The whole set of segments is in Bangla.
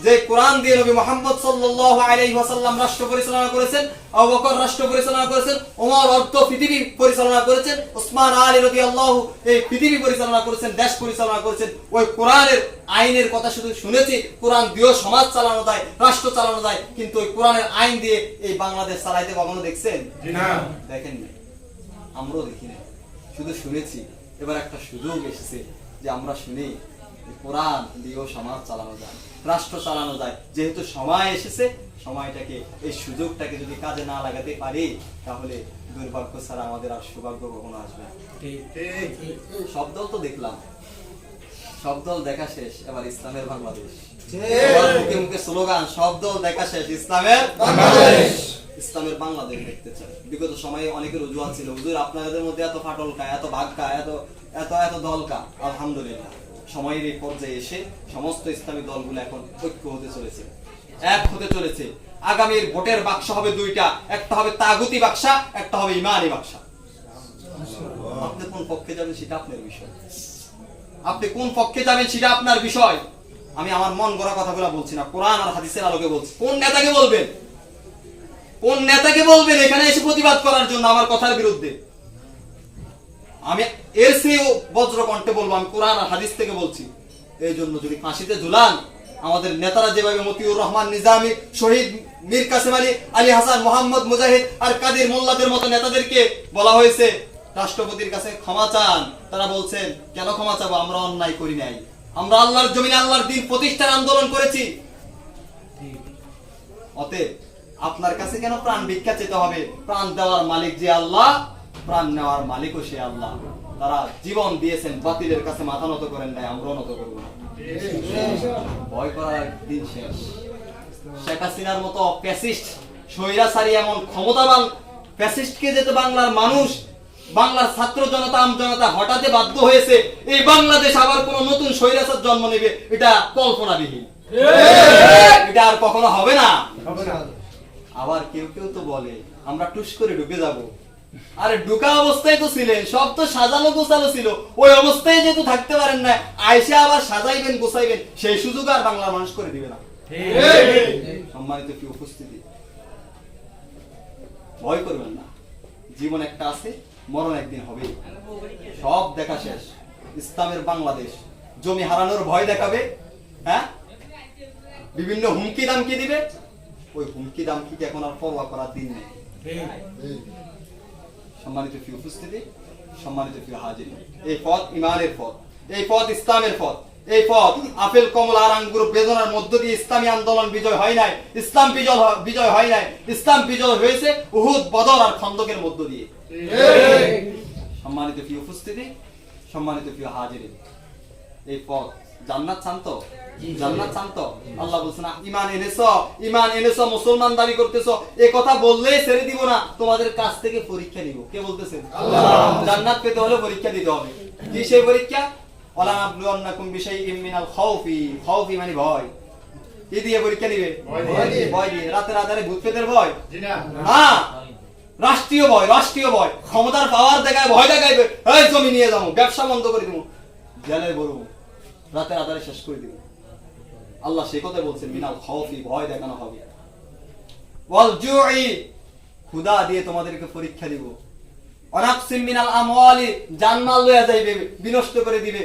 যে কোরআন দিয়ে নবী মুহাম্মদ সাল্লাল্লাহু আলাইহি ওয়াসাল্লাম রাষ্ট্র পরিচালনা করেছেন, আবু বকর রাষ্ট্র পরিচালনা করেছেন, ওমর অর্থ পৃথিবী পরিচালনা করেছেন, ওসমান আলী রাদিয়াল্লাহু এই পৃথিবী পরিচালনা করেছেন, দেশ পরিচালনা করেছেন। ওই কোরআনের আইনের কথা শুধু শুনেছি, কোরআন দিয়েও সমাজ চালানো যায়, রাষ্ট্র চালানো যায়, কিন্তু ওই কোরআনের আইন দিয়ে এই বাংলাদেশ চালাইতে কখনো দেখছেন? না, দেখেন না, আমরাও দেখি না, শুধু শুনেছি। এবার একটা সুযোগ এসেছে যে আমরা শুনি কোরআন দিয়েও সমাজ চালানো যায়, রাষ্ট্র চালানো যায়। যেহেতু সময় এসেছে, সময়টাকে, এই সুযোগটাকে যদি কাজে না লাগাতে পারি, তাহলে দুর্ভাগ্য ছাড়া আমাদের আর সৌভাগ্য কখনো আসবে না। সব দল তো দেখলাম, সব দল দেখা শেষ, এবার ইসলামের বাংলাদেশ। মুখে মুখে স্লোগান, সব দল দেখা শেষ, ইসলামের বাংলাদেশ। ইসলামের বাংলাদেশ দেখতে চাই। বিগত সময়ে অনেকের অজুহাত ছিল, হুজুর আপনাদের মধ্যে এত ফাটল কা, এত ভাগ কা, এত এত এত দল কা। আলহামদুলিল্লাহ, সময়ের এই পর্যায়ে এসে সমস্ত ইসলামী দলগুলো এখন ঐক্য হতে চলেছে, এক হতে চলেছে। আগামীর ভোটের বাক্স হবে দুইটা, একটা হবে তাগুতি বাক্সা, একটা হবে ইমানি বাক্সা। আপনি কোন পক্ষে যাবেন সেটা আপনার বিষয়, আপনি কোন পক্ষে যাবেন সেটা আপনার বিষয়। আমি আমার মন গড়া কথাগুলো বলছি না, কোরআন আর হাদিসের আলোকে বলছি। কোন নেতাকে বলবেন, কোন নেতাকে বলবেন এখানে এসে প্রতিবাদ করার জন্য আমার কথার বিরুদ্ধে? আমি এর চেয়েও বজ্র কণ্ঠে বলবো, আমি কোরআন আর হাদিস থেকে বলছি। এই জন্য যদি ফাঁসিতে ঝুলান, আমাদের নেতারা যেভাবে মতিউর রহমান নিজামী, শহীদ মীর কাসেম আলী, আলী হাসান, মোহাম্মদ মুজাহিদ আর কাদের মোল্লাদের মতো নেতাদেরকে বলা হয়েছে রাষ্ট্রপতির কাছে ক্ষমা চান, তারা বলছেন কেন ক্ষমা চাবো, আমরা অন্যায় করি নাই, আমরা আল্লাহর জমিনে আল্লাহর দ্বীন প্রতিষ্ঠার আন্দোলন করেছি। অতএব আপনার কাছে কেন প্রাণ ভিক্ষা চেতে হবে? প্রাণ দেওয়ার মালিক যে আল্লাহ, প্রাণ নেওয়ার মালিকও সে আল্লাহ। তারা জীবন দিয়েছেন, বাতিলের কাছে মাথা নত করেন নাই, আমরাও নত করবো না। ভয় করার দিন শেষ। শেখ হাসিনার মতো ফ্যাসিস্ট, স্বৈরাচারী, এমন ক্ষমতাবান ফ্যাসিস্টকে যেতে বাংলার মানুষ, বাংলার ছাত্র জনতা, আম জনতা হঠাতে বাধ্য হয়েছে, এই বাংলাদেশ আবার কোন নতুন স্বৈরাচার জন্ম নেবে, এটা কল্পনাবিহীন, এটা আর কখনো হবে না। আবার কেউ কেউ তো বলে আমরা টুস করে ঢুকে যাব। আরে ঢুকা অবস্থায় তো ছিলেন, সব তো সাজানো গোছানো ছিল, ওই অবস্থায় যেহেতু থাকতে পারেন না, আয়সা আবার সাজাইবেন গোছাইবেন, সেই সুযোগ আর বাংলার মানুষ করে দিবে না। সম্মানিত কি উপস্থিতি, ভয় করবেন না, জীবন একটা আছে, মরণ একদিন হবে, সব দেখা শেষ। ইসলামের বাংলাদেশ জমি হারানোর ভয় দেখাবে, হ্যাঁ, বিভিন্ন হুমকি দামকি দিবে, ওই হুমকি দামকি এখন আর পরোয়া করার দিন নেই। সম্মানিত কি উপস্থিতি, সম্মানিত কি হাজির, এই পথ ইমানের পথ, এই পথ ইসলামের পথ, এই পথ আপেল কমলা আর আঙ্গুর বেদনার মধ্য দিয়ে ইসলামী আন্দোলন বিজয় হয় নাই, ইসলাম বিজয় হয় নাই, ইসলাম বিজয় হয়েছে উহুদ, বদর আর খন্দকের মধ্য দিয়ে। সম্মানিত কি উপস্থিতি, সম্মানিত কি হাজির, এই পথ জান্নাত শান্ত, জান্নাত শান্ত। আল্লাহ বলছেন ইমান এনেছো, মুসলমান দাবি করতেছো, এই কথা বললেই ছেড়ে দিব না, তোমাদের কাছ থেকে পরীক্ষা নিব। কে বলতেছেন? জান্নাত পেতে হলে পরীক্ষা দিতে হবে। কি সেই পরীক্ষা? ওয়ালা নাবলুয়ান্নাকুম বিশাইইম মিনাল খাউফি, খাউফি মানে ভয়। কি দিয়ে পরীক্ষা নিবে? ভয় দিয়ে। রাতের আধারে ভূত পেতের ভয়? না, রাষ্ট্রীয় ভয়, রাষ্ট্রীয় ভয়। ক্ষমতার পাওয়ার দেখায়, ভয় দেখাইবে, এই জমি নিয়ে যাবো, ব্যবসা বন্ধ করে দিব, জেলে বলবো, রাতের আধারে শেষ করে দিব। আল্লাহ সে কথা বলছেন, মিনাল খাউফি, ভয় দেখানো হবে, ওয়াল জুই, ক্ষুধা দিয়ে তোমাদেরকে পরীক্ষা দিব, অনাকসিম মিনাল আমওয়ালি, জানমাল লয়ে যাইবে, বিনষ্ট করে দিবে,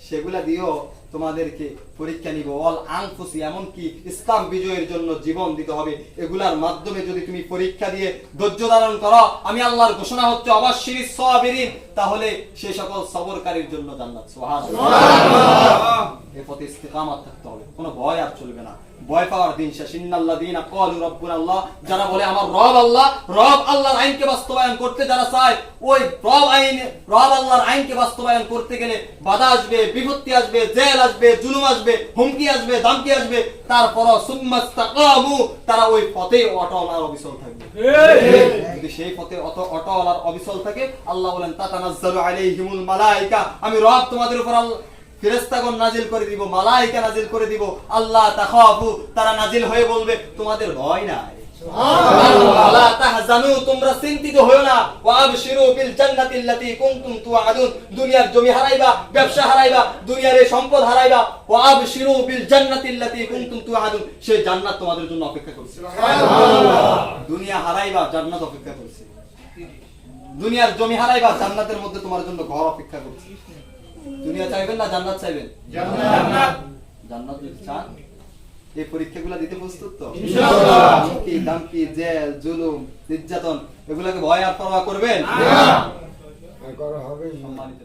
সেগুলা দিয়েও তোমাদেরকে পরীক্ষা নিব, ওয়াল আনফুসি, এমন কি ইসলাম বিজয়ের জন্য জীবন দিতে হবে। এগুলার মাধ্যমে যদি তুমি পরীক্ষা দিয়ে ধৈর্য ধারণ করো, আমি আল্লাহর ঘোষণা হচ্ছে অবাশশিরিস সাবিরিন, তাহলে সেই সকল সবরকারীর জন্য জান্নাত। সুবহানাল্লাহ। এই পথে ইস্তিকামাত থাকতে হবে, কোনো ভয় আর চলবে না। ভয় পাওয়ার দিন শেষ। ইন্নাল্লাযীনা ক্বালু রাব্বুনা আল্লাহ, যারা বলে আমার রব আল্লাহ, রব আল্লাহর আইনকে বাস্তবায়ন করতে যারা চায়, ওই রব আল্লাহর আইনকে বাস্তবায়ন করতে গেলে বাধা আসবে, বিপত্তি আসবে, জেল আসবে, জুলুম আসবে, হুমকি আসবে, দামকি আসবে, তারপরও সুম্মাস্তাকামু, তারা ওই পথে অটল আর অবিচল থাকবে। যদি সেই পথে অটল আর অবিচল থাকে, আল্লাহ বলেন তাতানাজ্জালু আলাইহিমুল মালায়েকা, আমি রব তোমাদের উপর ফেরেশতাগণ নাজিল করে দিব, মালায়েকা নাজিল করে দিব, আল্লাহ তাখাফু, তারা নাজিল হয়ে বলবে তোমাদের ভয় নাই, সুবহানাল্লাহ। লা তাহজানু, তোমরা চিন্তিত হয়ো না। ওয়া আবশিরু বিল জান্নাতিল্লাতী কুনতুম তুআদুন, দুনিয়ার জমি হারাইবা, ব্যবসা হারাইবা, দুনিয়ার এই সম্পদ হারাইবা। ওয়া আবশিরু বিল জান্নাতিল্লাতী কুনতুম তুআদুন, সেই জান্নাত তোমাদের জন্য অপেক্ষা করছে। সুবহানাল্লাহ। দুনিয়া হারাইবা, জান্নাত অপেক্ষা করছে। দুনিয়ার জমি হারাইবা, জান্নাতের মধ্যে তোমার জন্য ঘর অপেক্ষা করছে। দুনিয়া চাইবেন না জান্নাত চাইবেন? জান্নাত। জান্নাত যদি চান এই পরীক্ষাগুলো দিতে প্রস্তুত তো? ইনশাআল্লাহ। কি দামকি, জেল, জুলুম, নির্যাতন, এগুলোকে ভয় আর পরোয়া করবেন না? করা হবে। সম্মানিত